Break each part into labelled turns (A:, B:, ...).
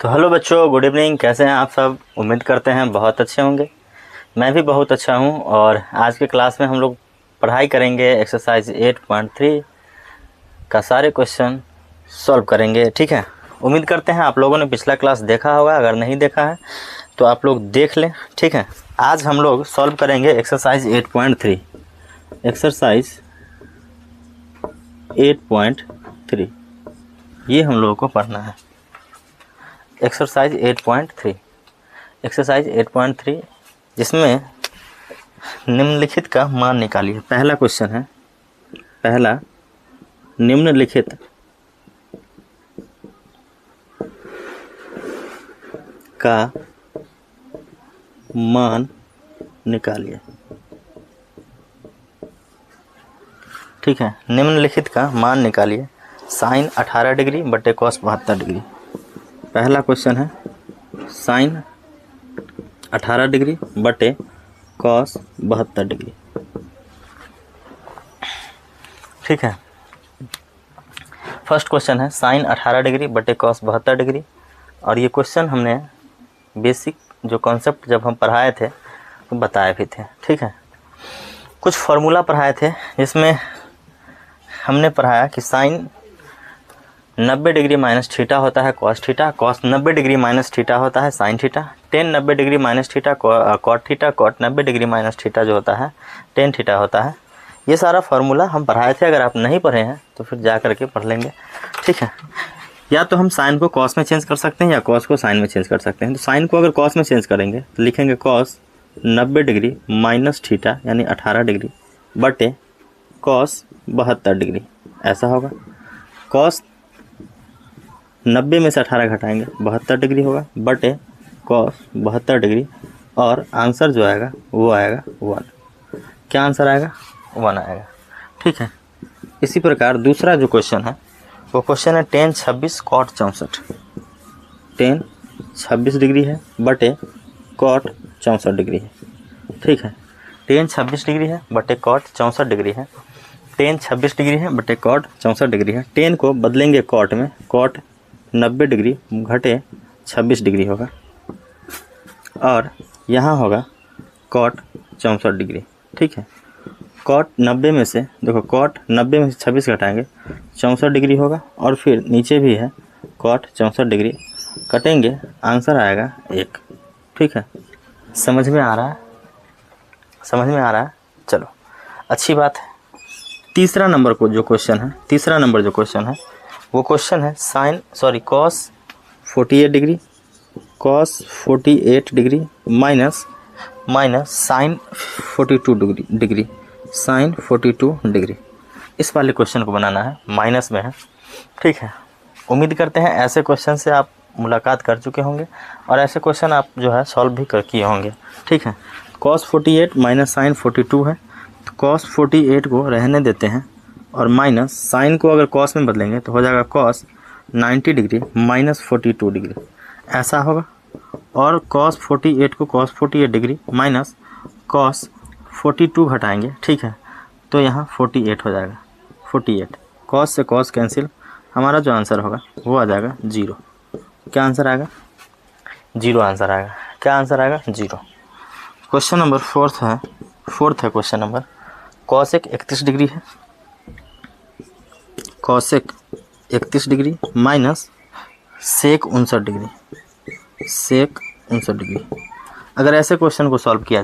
A: तो हेलो बच्चों, good evening. कैसे हैं आप सब? उम्मीद करते हैं बहुत अच्छे होंगे। मैं भी बहुत अच्छा हूं। और आज के क्लास में हम लोग पढ़ाई करेंगे एक्सरसाइज 8.3 का सारे क्वेश्चन सॉल्व करेंगे। ठीक है, उम्मीद करते हैं आप लोगों ने पिछला क्लास देखा होगा। अगर नहीं देखा है तो आप लोग देख लें। ठीक है, आज हम लोग सॉल्व करेंगे एक्सरसाइज 8.3। एक्सरसाइज 8.3 ये हम लोगों को पढ़ना है। एक्सरसाइज 8.3 जिसमें निम्नलिखित का मान निकालिए। पहला क्वेश्चन है, पहला निम्नलिखित का मान निकालिए। ठीक है, निम्नलिखित का मान निकालिए। साइन 18 डिग्री बटे कॉस 72 डिग्री। पहला क्वेश्चन है साइन 18 डिग्री बटे कॉस 72 डिग्री। ठीक है, फर्स्ट क्वेश्चन है साइन 18 डिग्री बटे कॉस 72 डिग्री। और ये क्वेश्चन हमने बेसिक जो कॉन्सेप्ट जब हम पढ़ाए थे तो बताए भी थे। ठीक है, कुछ फॉर्मूला पढ़ाए थे जिसमें हमने पढ़ाया कि साइन 90 डिग्री माइनस थीटा होता है cos theta, cos 90 degree minus theta होता है sine theta, tan 90 degree minus theta cot theta, cot 90 degree minus theta जो होता है टेन थीटा होता है। ये सारा फार्मूला हम पढ़ाए थे। अगर आप नहीं पढ़े हैं तो फिर जा करके पढ़ लेंगे। ठीक है, या तो हम साइन को कॉस में चेंज कर सकते हैं या कॉस को साइन में चेंज कर सकते हैं। तो साइन को अगर कॉस में चेंज करेंगे तो लिखेंगे कॉस 90 डिग्री माइनस थीटा यानी 18 डिग्री बटे कॉस 72 डिग्री। ऐसा होगा। कॉस 90 में से 18 घटाएंगे 72 डिग्री होगा बटे कॉस 72 डिग्री। और आंसर जो आएगा वो आएगा 1। क्या आंसर आएगा? 1 आएगा। ठीक है, इसी प्रकार दूसरा जो क्वेश्चन है वो क्वेश्चन है टेन 26 कॉट 64। टेन 26 डिग्री है बटे कॉट 64 डिग्री है। ठीक है, टेन 26 डिग्री है बटे कॉट 64 डिग्री है। टेन 26 डिग्री है बटे कॉट 64 डिग्री है। टेन को बदलेंगे कॉट में, कॉट 90 डिग्री घटे 26 डिग्री होगा। और यहाँ होगा कॉट 64 डिग्री। ठीक है, कॉट 90 में से देखो, कॉट 90 में से 26 घटाएंगे 64 डिग्री होगा। और फिर नीचे भी है कॉट 64 डिग्री, कटेंगे आंसर आएगा 1। ठीक है, समझ में आ रहा है? समझ में आ रहा है? चलो, अच्छी बात है। तीसरा नंबर जो क्वेश्चन है वो क्वेश्चन है cos 48 degree, cos 48 degree minus sine 42 degree, sine 42 degree. इस वाले क्वेश्चन को बनाना है, माइनस में है। ठीक है, उम्मीद करते हैं ऐसे क्वेश्चन से आप मुलाकात कर चुके होंगे और ऐसे क्वेश्चन आप जो है सॉल्व भी किए होंगे। ठीक है, कॉस 48 माइनस साइन 42 है, तो कॉस 48 को रहने देते हैं और माइनस साइन को अगर कॉस में बदलेंगे तो हो जाएगा कॉस 90 डिग्री माइनस 42 डिग्री। ऐसा होगा। और कॉस 48 को कॉस 48 डिग्री माइनस कॉस 42 घटाएंगे। ठीक है, तो यहाँ 48 हो जाएगा। 48 कॉस से कॉस कैंसिल, हमारा जो आंसर होगा वो आ जाएगा 0। क्या आंसर आएगा? 0 आंसर आएगा। क्या आंसर आएगा? 0। क्वेश्चन नंबर फोर्थ है क्वेश्चन नंबर कॉसेक 31 डिग्री है, cosec 31 degree minus sec 59 degree, sec 59 degree. अगर ऐसे क्वेश्चन को सॉल्व किया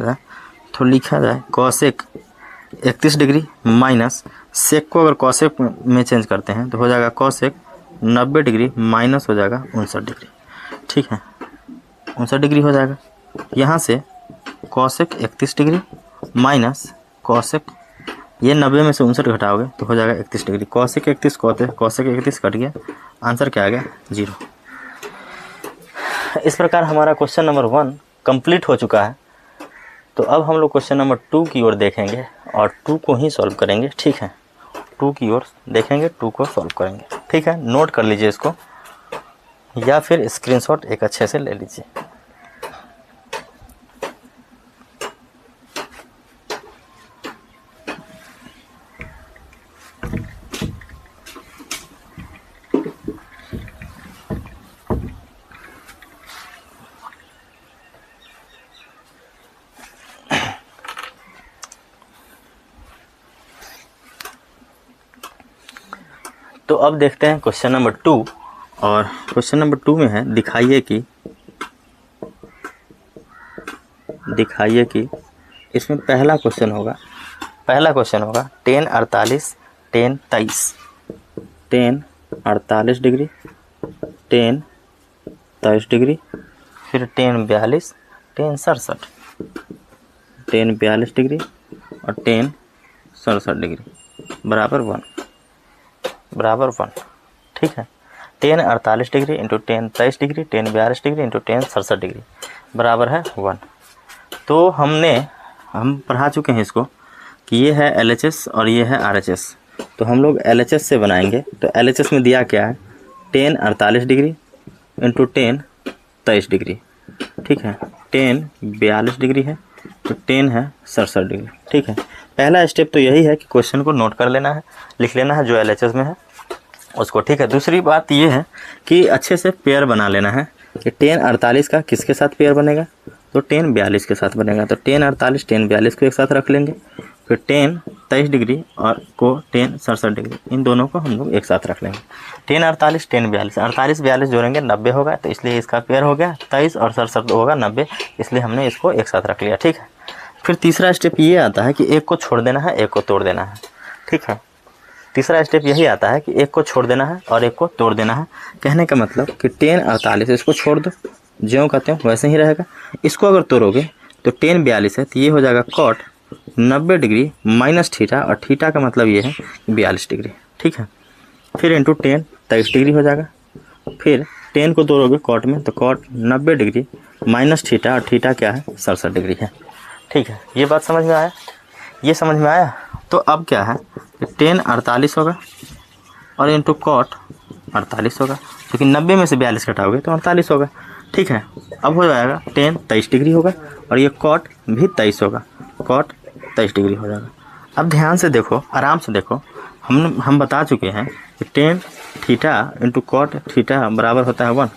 A: जाए तो लिखा जाए कॉसेक 31 डिग्री माइनस सेक को अगर कॉसेक में चेंज करते हैं तो हो जाएगा कॉसेक 90 डिग्री माइनस हो जाएगा 59 डिग्री। ठीक है, 59 डिग्री हो जाएगा। यहाँ से कॉसेक 31 डिग्री माइनस कॉसेक, ये 90 में से 59 घटाओगे तो हो जाएगा 31 डिग्री। कॉसेक 31 कॉसेक 31 कट गया, आंसर क्या आ गया? 0। इस प्रकार हमारा क्वेश्चन नंबर 1 कंप्लीट हो चुका है। तो अब हम लोग क्वेश्चन नंबर 2 की ओर देखेंगे और 2 को ही सॉल्व करेंगे। ठीक है, 2 की ओर देखेंगे, 2 को सॉल्व करेंगे। ठीक है, नोट कर लीजिए इसको या फिर स्क्रीनशॉट एक अच्छे से ले लीजिए। तो अब देखते हैं क्वेश्चन नंबर 2, और क्वेश्चन नंबर 2 में है दिखाइए कि इसमें पहला क्वेश्चन होगा 10 48 10 23, 10 48 डिग्री, 10 23 डिग्री, फिर 10 42 10 67, 10 42 डिग्री और 10 67 डिग्री बराबर 1। ठीक है, 10 48 degree into 10 23 degree, 10 42 degree into 10 67 degree बराबर है 1। तो हम पढ़ा चुके हैं इसको कि ये है LHS और ये है RHS। तो हम लोग LHS से बनाएंगे। तो LHS में दिया क्या है, 10 48 डिग्री इंटू 10 23 डिग्री। ठीक है, 10 42 डिग्री है तो 10 है 67 डिग्री। ठीक है, पहला स्टेप तो यही है कि क्वेश्चन को नोट कर लेना है, लिख लेना है जो LHS में है उसको। ठीक है, दूसरी बात ये है कि अच्छे से पेयर बना लेना है कि 10 48 का किसके साथ पेयर बनेगा, तो 10 42 के साथ बनेगा। तो 10 48 10 42 को एक साथ रख लेंगे, फिर 10 23 डिग्री और को 10 67 डिग्री, इन दोनों को हम लोग एक साथ रख लेंगे। 10 48 10 42, 48 42 जोड़ेंगे 90 होगा, तो इसलिए इसका पेयर हो गया। 23 और 67 होगा 90, इसलिए हमने इसको एक साथ रख लिया। ठीक है, फिर तीसरा स्टेप ये आता है कि एक को छोड़ देना है, एक को तोड़ देना है। ठीक है, तीसरा स्टेप यही आता है कि एक को छोड़ देना है और एक को तोड़ देना है। कहने का मतलब कि 10 48 इसको छोड़ दो, ज्यों कहते हो वैसे ही रहेगा। इसको अगर तोड़ोगे तो 10 42 है, तो ये हो जाएगा कॉट 90 डिग्री माइनस थीटा, और थीटा का मतलब ये है 42 डिग्री। ठीक है, फिर इंटू 10 23 डिग्री हो जाएगा। फिर 10 को तोड़ोगे कॉट में, तो कॉट 90 डिग्री माइनस थीटा, और थीटा क्या है 67 डिग्री है। ठीक है, ये बात समझ में आया, ये समझ में आया। तो अब क्या है, 10 48 होगा और इंटू कॉट 48 होगा, क्योंकि 90 में से 42 घटाओगे तो 48 होगा। ठीक है, अब हो जाएगा 10 23 डिग्री होगा और ये कॉट भी 23 होगा, कॉट 23 डिग्री हो जाएगा। अब ध्यान से देखो, आराम से देखो, हम बता चुके हैं कि 10 थीटा इंटू कॉट थीटा बराबर होता है 1।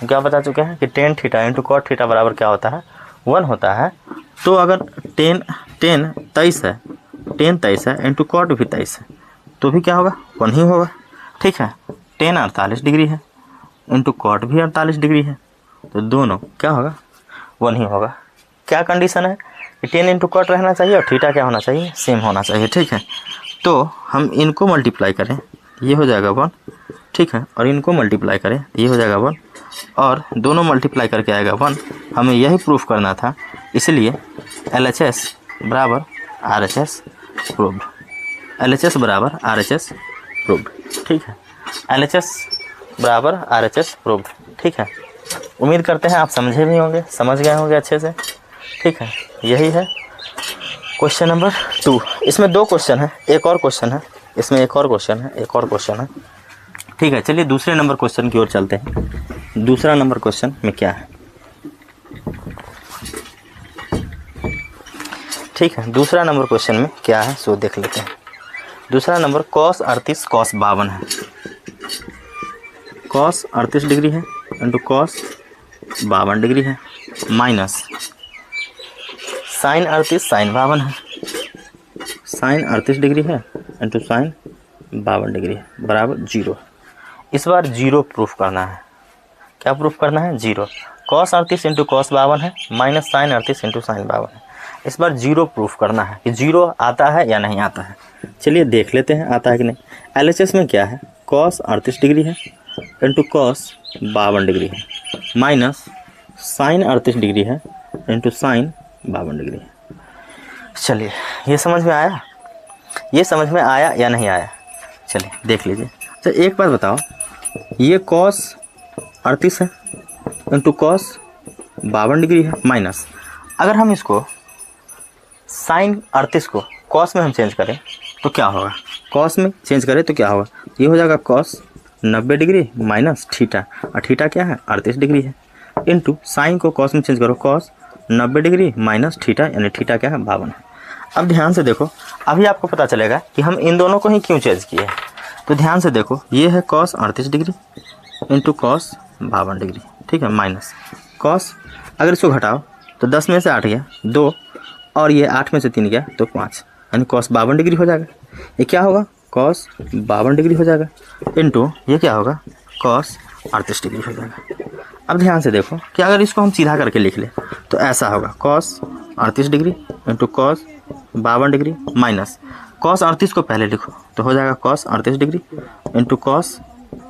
A: क्या बता चुके हैं कि 10 थीटा इंटू कॉट थीटा बराबर क्या होता है, 1 होता है। तो अगर 10 23 है, 10 23 है इंटू कॉट भी 23 है, तो भी क्या होगा, 1 ही होगा। ठीक है, 10 48 डिग्री है इंटू कॉट भी 48 डिग्री है, तो दोनों क्या होगा, 1 ही होगा। क्या कंडीशन है कि 10 इंटू कॉट रहना चाहिए और थीटा क्या होना चाहिए, सेम होना चाहिए। ठीक है, तो हम इनको मल्टीप्लाई करें, ये हो जाएगा 1। ठीक है, और इनको मल्टीप्लाई करें, ये हो जाएगा 1, और दोनों मल्टीप्लाई करके आएगा 1। हमें यही प्रूफ करना था, इसलिए LHS बराबर RHS प्रूव्ड, LHS बराबर RHS प्रूव्ड। ठीक है, LHS बराबर RHS प्रूव्ड। ठीक है, उम्मीद करते हैं आप समझे भी होंगे, समझ गए होंगे अच्छे से। ठीक है, यही है क्वेश्चन नंबर 2। इसमें 2 क्वेश्चन है, एक और क्वेश्चन है, इसमें एक और क्वेश्चन है। ठीक है, चलिए दूसरे नंबर क्वेश्चन की ओर चलते हैं। दूसरा नंबर क्वेश्चन में क्या है, ठीक है, दूसरा नंबर क्वेश्चन में क्या है सो देख लेते हैं। दूसरा नंबर cos 38 cos 52 है, cos 38 डिग्री है इंटू cos 52 डिग्री है, माइनस sin 38 sin 52 है, sin 38 डिग्री है इंटू sin 52 डिग्री है बराबर 0। इस बार 0 प्रूफ करना है। क्या प्रूफ करना है, 0। cos 38 इंटू cos 52 है, माइनस sin 38 इंटू sin 52 है। इस बार 0 प्रूफ करना है कि 0 आता है या नहीं आता है। चलिए देख लेते हैं आता है कि नहीं। LHS में क्या है, cos 38 डिग्री है इंटू cos 52 डिग्री है, माइनस sin 38 डिग्री है इंटू sin 52 डिग्री है। चलिए ये समझ में आया, ये समझ में आया या नहीं आया, चलिए देख लीजिए। तो एक बात बताओ, ये cos 38 है इंटू cos 52 डिग्री है, माइनस अगर हम इसको sin 38 को cos में हम चेंज करें तो क्या होगा, cos में चेंज करें तो क्या होगा, ये हो जाएगा cos 90 डिग्री माइनस थीटा, और थीटा क्या है 38 डिग्री है, इंटू साइन को cos में चेंज करो, cos 90 डिग्री माइनस थीटा, यानी थीटा क्या है 52 है। अब ध्यान से देखो, अभी आपको पता चलेगा कि हम इन दोनों को ही क्यों चेंज किए हैं। तो ध्यान से देखो, ये है cos 38 degree into cos 52 degree, ठीक है, माइनस cos, अगर इसको घटाओ तो 10 में से 8 गया 2, और ये 8 में से 3 गया तो 5, यानी cos 52 डिग्री हो जाएगा। ये क्या होगा, कॉस 52 डिग्री हो जाएगा, इंटू ये क्या होगा, कॉस 38 डिग्री हो जाएगा। अब ध्यान से देखो कि अगर इसको हम सीधा करके लिख ले तो ऐसा होगा, cos 38 degree into cos 52 degree minus cos 38 को पहले लिखो तो हो जाएगा cos 38 degree into cos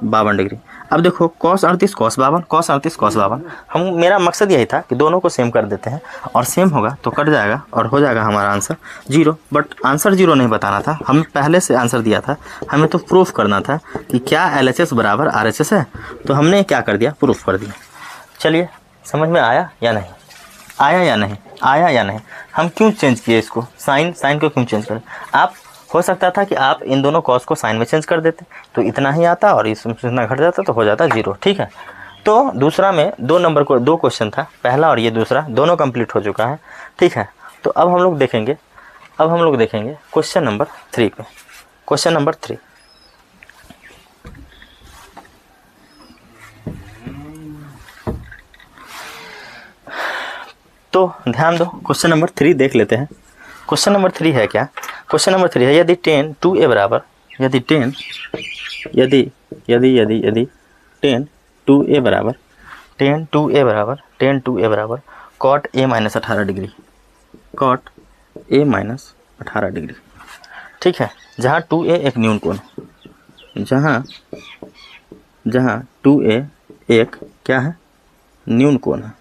A: 52 degree. अब देखो कॉस 38 कॉस 52, कॉस 38 कॉस 52, हम मेरा मकसद यही था कि दोनों को सेम कर देते हैं और सेम होगा तो कट जाएगा और हो जाएगा हमारा आंसर 0। बट आंसर 0 नहीं बताना था, हमें पहले से आंसर दिया था, हमें तो प्रूफ करना था कि क्या LHS बराबर RHS है, तो हमने क्या कर दिया, प्रूफ कर दिया। चलिए समझ में आया या नहीं, आया या नहीं, आया या नहीं। हम क्यों चेंज किए इसको, साइन को क्यों चेंज करें। आप हो सकता था कि आप इन दोनों कॉस को साइन में चेंज कर देते तो इतना ही आता और इसमें इतना घट जाता तो हो जाता 0। ठीक है, तो दूसरा में 2 नंबर को 2 क्वेश्चन था, पहला और ये दूसरा, दोनों कंप्लीट हो चुका है। ठीक है, तो अब हम लोग देखेंगे क्वेश्चन नंबर 3 पे। क्वेश्चन नंबर 3, तो ध्यान दो, क्वेश्चन नंबर 3 देख लेते हैं। क्वेश्चन नंबर 3 है क्या, क्वेश्चन नंबर 3 है यदि 10 2a बराबर, यदि 10 2a बराबर 10 2a बराबर cot a minus 18 degree, cot a minus 18 degree. ठीक है, जहाँ 2a एक न्यून कोण, जहाँ 2a एक क्या है, न्यून कोण है।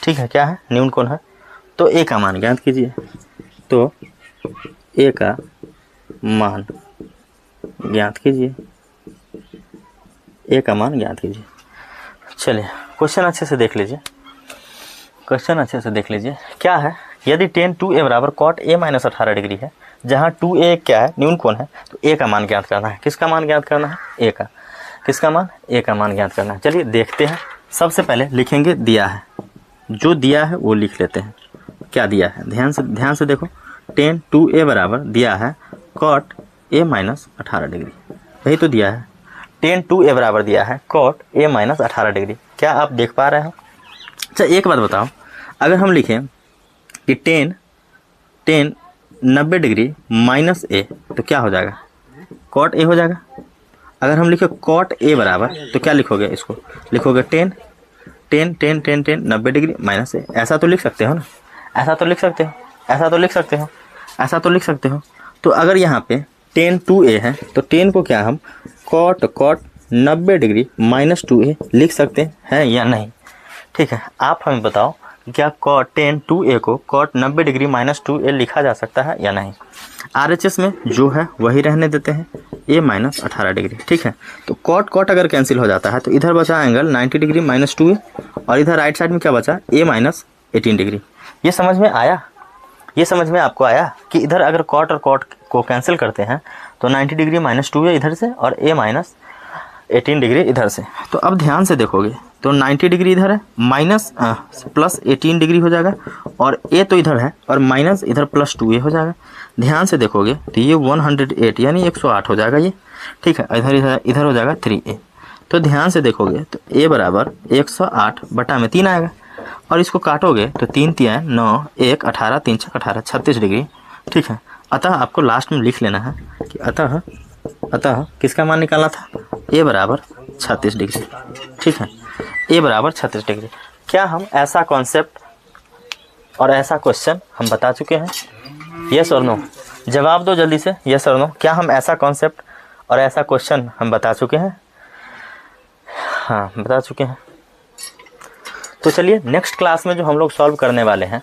A: ठीक है, क्या है, न्यून कोण है। तो a का मान ज्ञात कीजिए, तो a का मान ज्ञात कीजिए, a का मान ज्ञात कीजिए। चलिए क्वेश्चन अच्छे से देख लीजिए, क्वेश्चन अच्छे से देख लीजिए। क्या है, यदि 10 2a बराबर कॉट a माइनस 18 डिग्री है, जहाँ 2a क्या है, न्यून कोण है, तो a का मान ज्ञात करना है। किसका मान ज्ञात करना है, a का। किसका मान, a का मान ज्ञात करना है। चलिए देखते हैं, सबसे पहले लिखेंगे दिया है, जो दिया है वो लिख लेते हैं। क्या दिया है, ध्यान से देखो, 10 2a बराबर दिया है कॉट a माइनस 18 डिग्री, यही तो दिया है। 10 2a बराबर दिया है कॉट a माइनस 18 डिग्री। क्या आप देख पा रहे हो। अच्छा एक बात बताओ, अगर हम लिखें कि 10 90 डिग्री माइनस a तो क्या हो जाएगा, कॉट a हो जाएगा। अगर हम लिखे कॉट a बराबर तो क्या लिखोगे, इसको लिखोगे 10 90 डिग्री माइनस a। ऐसा तो लिख सकते हो ना, ऐसा तो लिख सकते हो, ऐसा तो लिख सकते हो, ऐसा तो लिख सकते हो। तो अगर यहाँ पे 10 2a है तो 10 को क्या हम कॉट 90 डिग्री माइनस 2a लिख सकते हैं या नहीं। ठीक है, आप हमें बताओ क्या कॉट 10 2a को कॉट 90 डिग्री माइनस 2a लिखा जा सकता है या नहीं। RHS में जो है वही रहने देते हैं, a माइनस 18 डिग्री। ठीक है, तो कॉट अगर कैंसिल हो जाता है तो इधर बचा एंगल 90 डिग्री माइनस 2a और इधर राइट साइड में क्या बचा, a माइनस 18 डिग्री। ये समझ में आया, ये समझ में आपको आया कि इधर अगर कॉट और कॉट को कैंसिल करते हैं तो 90 डिग्री माइनस 2a इधर से और a माइनस 18 डिग्री इधर से। तो अब ध्यान से देखोगे तो 90 डिग्री इधर है, माइनस प्लस 18 डिग्री हो जाएगा और a तो इधर है और माइनस इधर प्लस 2a हो जाएगा। ध्यान से देखोगे तो ये 108 यानी 108 हो जाएगा ये। ठीक है, इधर हो जाएगा 3a। तो ध्यान से देखोगे तो a बराबर 108 बटा में 3 आएगा और इसको काटोगे तो 3 3 9 1 18 3 6 18 36 डिग्री। ठीक है, अतः आपको लास्ट में लिख लेना है कि अतः किसका मान निकालना था, a बराबर 36 डिग्री। ठीक है, a बराबर 36 डिग्री। क्या हम ऐसा कॉन्सेप्ट और ऐसा क्वेश्चन हम बता चुके हैं, यस और नो। जवाब दो जल्दी से, यस और नो। क्या हम ऐसा कॉन्सेप्ट और ऐसा क्वेश्चन हम बता चुके हैं, हाँ बता चुके हैं। तो चलिए नेक्स्ट क्लास में जो हम लोग सॉल्व करने वाले हैं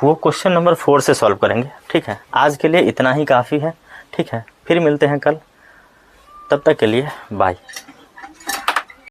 A: वो क्वेश्चन नंबर 4 से सॉल्व करेंगे। ठीक है, आज के लिए इतना ही काफ़ी है। ठीक है, फिर मिलते हैं कल, तब तक के लिए बाय।